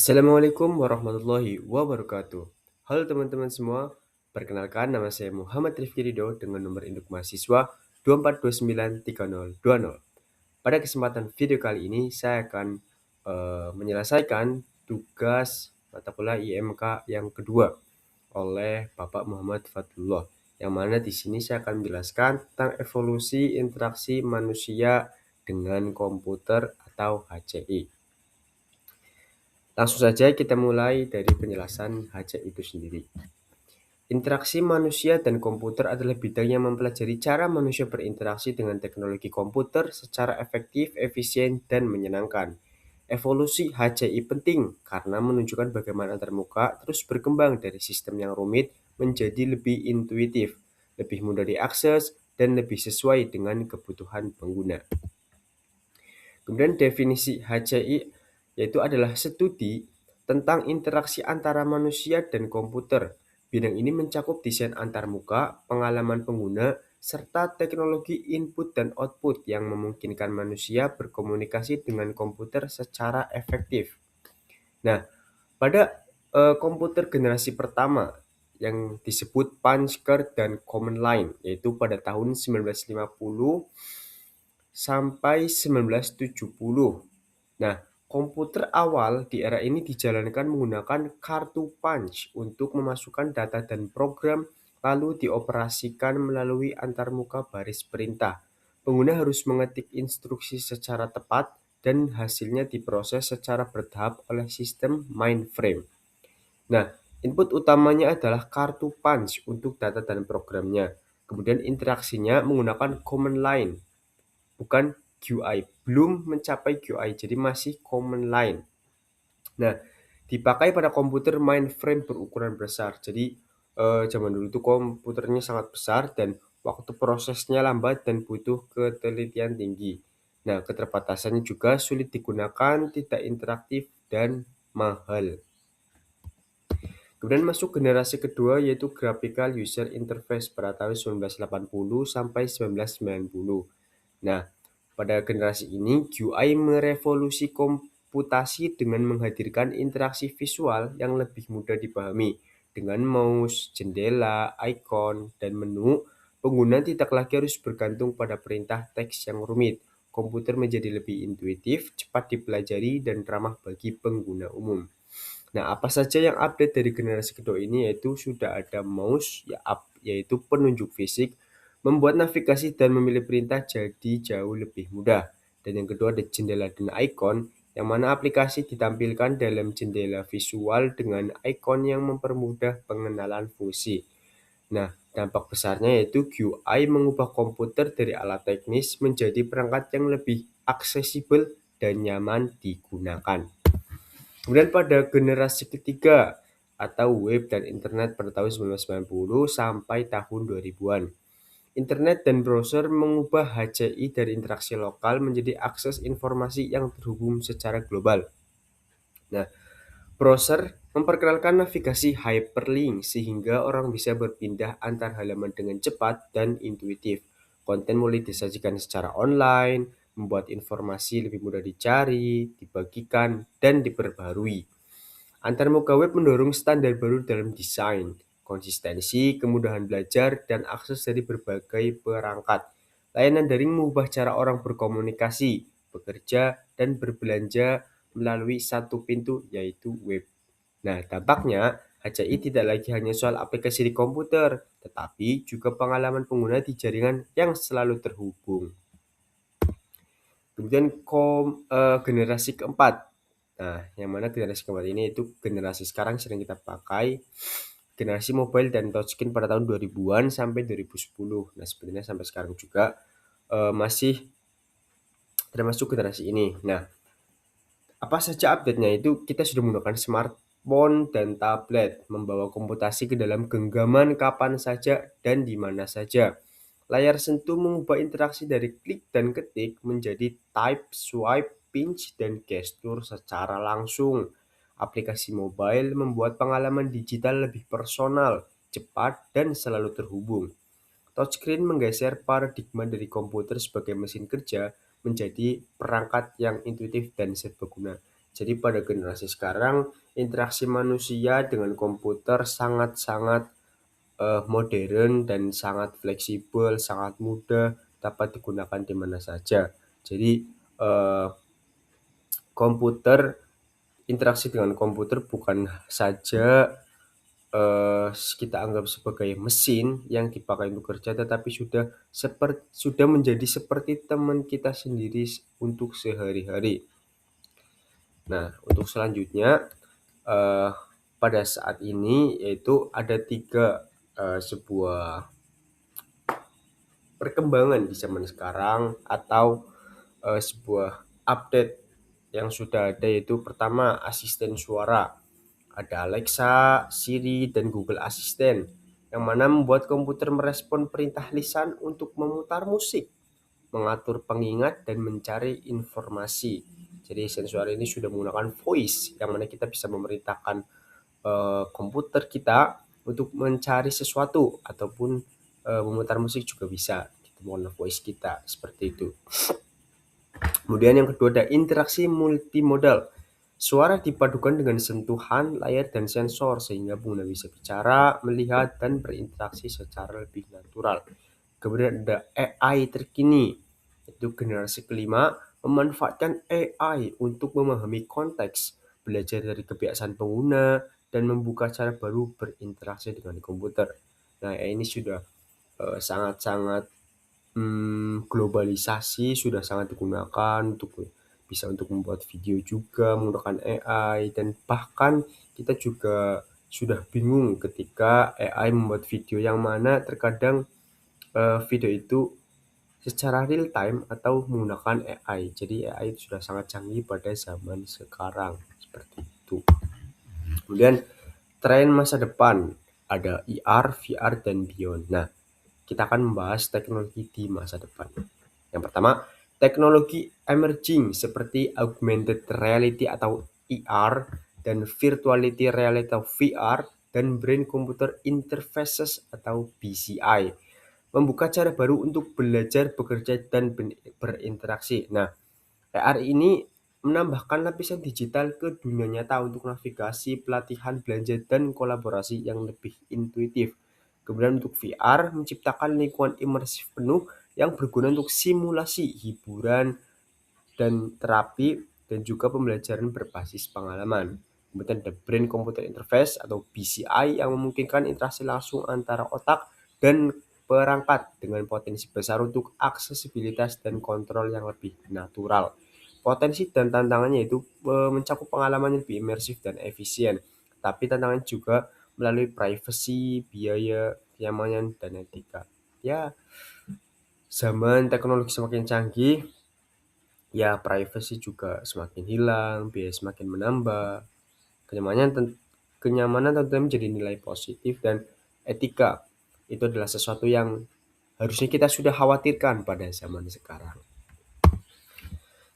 Assalamualaikum warahmatullahi wabarakatuh. Halo teman-teman semua, perkenalkan nama saya Muhammad Rifki Ridho dengan nomor induk mahasiswa 24293020. Pada kesempatan video kali ini saya akan menyelesaikan tugas mata kuliah IMK yang kedua oleh Bapak Muhammad Fadlullah. Yang mana di sini saya akan menjelaskan tentang evolusi interaksi manusia dengan komputer atau HCI. Langsung saja kita mulai dari penjelasan HCI itu sendiri. Interaksi manusia dan komputer adalah bidang yang mempelajari cara manusia berinteraksi dengan teknologi komputer secara efektif, efisien, dan menyenangkan. Evolusi HCI penting karena menunjukkan bagaimana antarmuka terus berkembang dari sistem yang rumit menjadi lebih intuitif, lebih mudah diakses, dan lebih sesuai dengan kebutuhan pengguna. Kemudian definisi HCI yaitu adalah studi tentang interaksi antara manusia dan komputer. Bidang ini mencakup desain antarmuka, pengalaman pengguna, serta teknologi input dan output yang memungkinkan manusia berkomunikasi dengan komputer secara efektif. Nah, pada komputer generasi pertama yang disebut Punchker dan Command Line, yaitu pada tahun 1950 sampai 1970. Nah, komputer awal di era ini dijalankan menggunakan kartu punch untuk memasukkan data dan program, lalu dioperasikan melalui antarmuka baris perintah. Pengguna harus mengetik instruksi secara tepat dan hasilnya diproses secara bertahap oleh sistem mainframe. Nah, input utamanya adalah kartu punch untuk data dan programnya. Kemudian interaksinya menggunakan command line, bukan QI, belum mencapai QI, jadi masih command line. Nah, dipakai pada komputer mainframe berukuran besar. Jadi zaman dulu itu komputernya sangat besar dan waktu prosesnya lambat dan butuh ketelitian tinggi. Nah, keterbatasannya juga sulit digunakan, tidak interaktif, dan mahal. Kemudian masuk generasi kedua yaitu Graphical User Interface pada tahun 1980 sampai 1990. Nah, pada generasi ini, QI merevolusi komputasi dengan menghadirkan interaksi visual yang lebih mudah dipahami. Dengan mouse, jendela, ikon, dan menu, pengguna tidak lagi harus bergantung pada perintah teks yang rumit. Komputer menjadi lebih intuitif, cepat dipelajari, dan ramah bagi pengguna umum. Nah, apa saja yang update dari generasi kedua ini yaitu sudah ada mouse, yaitu penunjuk fisik, membuat navigasi dan memilih perintah jadi jauh lebih mudah. Dan yang kedua ada jendela dan ikon, yang mana aplikasi ditampilkan dalam jendela visual dengan ikon yang mempermudah pengenalan fungsi. Nah, dampak besarnya yaitu QI mengubah komputer dari alat teknis menjadi perangkat yang lebih aksesibel dan nyaman digunakan. Kemudian pada generasi ketiga atau web dan internet pada tahun 1990 sampai tahun 2000-an. Internet dan browser mengubah HCI dari interaksi lokal menjadi akses informasi yang terhubung secara global. Nah, browser memperkenalkan navigasi hyperlink sehingga orang bisa berpindah antar halaman dengan cepat dan intuitif. Konten mulai disajikan secara online, membuat informasi lebih mudah dicari, dibagikan, dan diperbarui. Antarmuka web mendorong standar baru dalam desain, konsistensi, kemudahan belajar, dan akses dari berbagai perangkat. Layanan daring mengubah cara orang berkomunikasi, bekerja, dan berbelanja melalui satu pintu, yaitu web. Nah, dampaknya HCI tidak lagi hanya soal aplikasi di komputer, tetapi juga pengalaman pengguna di jaringan yang selalu terhubung. Kemudian generasi keempat. Nah, yang mana generasi keempat ini itu generasi sekarang sering kita pakai, generasi mobile dan touchscreen pada tahun 2000-an sampai 2010. Nah, sebenarnya sampai sekarang juga masih termasuk generasi ini. Nah, apa saja update-nya itu kita sudah menggunakan smartphone dan tablet, membawa komputasi ke dalam genggaman kapan saja dan di mana saja. Layar sentuh mengubah interaksi dari klik dan ketik menjadi type, swipe, pinch, dan gestur secara langsung. Aplikasi mobile membuat pengalaman digital lebih personal, cepat, dan selalu terhubung. Touchscreen menggeser paradigma dari komputer sebagai mesin kerja menjadi perangkat yang intuitif dan serbaguna. Jadi pada generasi sekarang, interaksi manusia dengan komputer sangat-sangat modern dan sangat fleksibel, sangat mudah, dapat digunakan di mana saja. Jadi eh, komputer interaksi dengan komputer bukan saja kita anggap sebagai mesin yang dipakai untuk kerja, tetapi sudah menjadi seperti teman kita sendiri untuk sehari-hari. Nah, untuk selanjutnya eh, pada saat ini yaitu ada tiga sebuah perkembangan di zaman sekarang atau sebuah update yang sudah ada, yaitu pertama asisten suara. Ada Alexa, Siri, dan Google Assistant yang mana membuat komputer merespon perintah lisan untuk memutar musik, mengatur pengingat, dan mencari informasi. Jadi sensor ini sudah menggunakan voice yang mana kita bisa memerintahkan komputer kita untuk mencari sesuatu ataupun memutar musik juga bisa menggunakan voice kita seperti itu. Kemudian yang kedua ada interaksi multimodal. Suara dipadukan dengan sentuhan, layar, dan sensor sehingga pengguna bisa bicara, melihat, dan berinteraksi secara lebih natural. Kemudian ada AI terkini, itu generasi kelima, memanfaatkan AI untuk memahami konteks, belajar dari kebiasaan pengguna, dan membuka cara baru berinteraksi dengan komputer. Nah, ini sudah sangat-sangat globalisasi, sudah sangat digunakan untuk membuat video juga menggunakan AI, dan bahkan kita juga sudah bingung ketika AI membuat video yang mana terkadang video itu secara real time atau menggunakan AI. Jadi AI itu sudah sangat canggih pada zaman sekarang seperti itu. Kemudian tren masa depan ada IR, VR, dan beyond. Nah, kita akan membahas teknologi di masa depan. Yang pertama, teknologi emerging seperti augmented reality atau AR dan virtuality reality atau VR dan brain computer interfaces atau BCI membuka cara baru untuk belajar, bekerja, dan berinteraksi. Nah, AR ini menambahkan lapisan digital ke dunia nyata untuk navigasi, pelatihan, belanja, dan kolaborasi yang lebih intuitif. Kemudian untuk VR menciptakan lingkungan imersif penuh yang berguna untuk simulasi, hiburan, dan terapi, dan juga pembelajaran berbasis pengalaman. Kemudian ada Brain Computer Interface atau BCI yang memungkinkan interaksi langsung antara otak dan perangkat dengan potensi besar untuk aksesibilitas dan kontrol yang lebih natural. Potensi dan tantangannya itu mencakup pengalaman yang lebih imersif dan efisien, tapi tantangan juga melalui privacy, biaya, kenyamanan, dan etika. Ya, zaman teknologi semakin canggih, ya privacy juga semakin hilang, biaya semakin menambah, kenyamanan tentunya menjadi nilai positif, dan etika itu adalah sesuatu yang harusnya kita sudah khawatirkan pada zaman sekarang.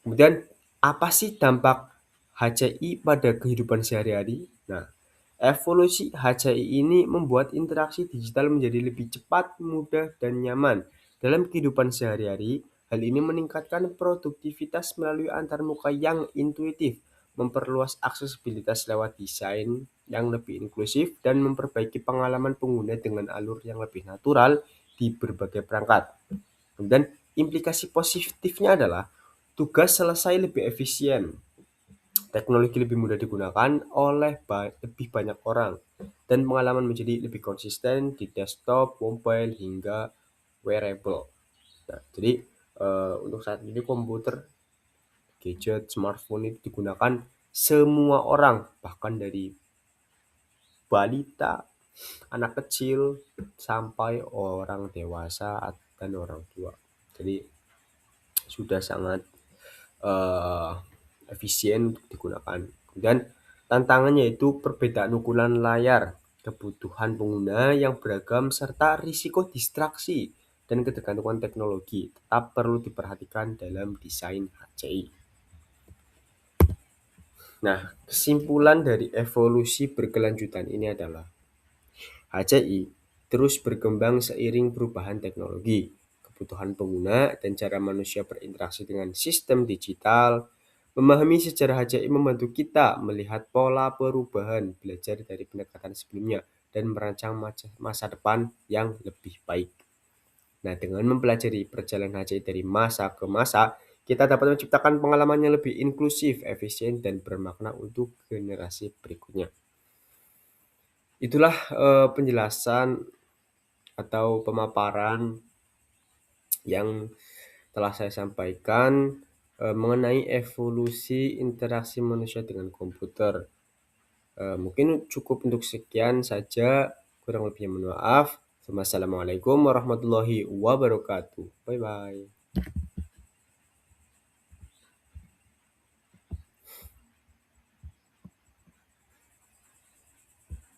Kemudian apa sih dampak HCI pada kehidupan sehari-hari? Nah, evolusi HCI ini membuat interaksi digital menjadi lebih cepat, mudah, dan nyaman dalam kehidupan sehari-hari. Hal ini meningkatkan produktivitas melalui antarmuka yang intuitif, memperluas aksesibilitas lewat desain yang lebih inklusif, dan memperbaiki pengalaman pengguna dengan alur yang lebih natural di berbagai perangkat. Kemudian implikasi positifnya adalah tugas selesai lebih efisien, teknologi lebih mudah digunakan oleh lebih banyak orang, dan pengalaman menjadi lebih konsisten di desktop, mobile, hingga wearable. Nah, jadi untuk saat ini komputer, gadget, smartphone itu digunakan semua orang, bahkan dari balita, anak kecil, sampai orang dewasa dan orang tua. Jadi sudah sangat eh, efisien untuk digunakan. Kemudian tantangannya yaitu perbedaan ukuran layar, kebutuhan pengguna yang beragam, serta risiko distraksi dan ketergantungan teknologi tetap perlu diperhatikan dalam desain HCI. Nah, kesimpulan dari evolusi berkelanjutan ini adalah HCI terus berkembang seiring perubahan teknologi, kebutuhan pengguna, dan cara manusia berinteraksi dengan sistem digital. Memahami sejarah HCI membantu kita melihat pola perubahan, belajar dari pendekatan sebelumnya, dan merancang masa depan yang lebih baik. Nah, dengan mempelajari perjalanan HCI dari masa ke masa, kita dapat menciptakan pengalaman yang lebih inklusif, efisien, dan bermakna untuk generasi berikutnya. Itulah penjelasan atau pemaparan yang telah saya sampaikan mengenai evolusi interaksi manusia dengan komputer. Mungkin cukup untuk sekian saja, kurang lebihnya mohon maaf. Wassalamualaikum warahmatullahi wabarakatuh. Bye bye.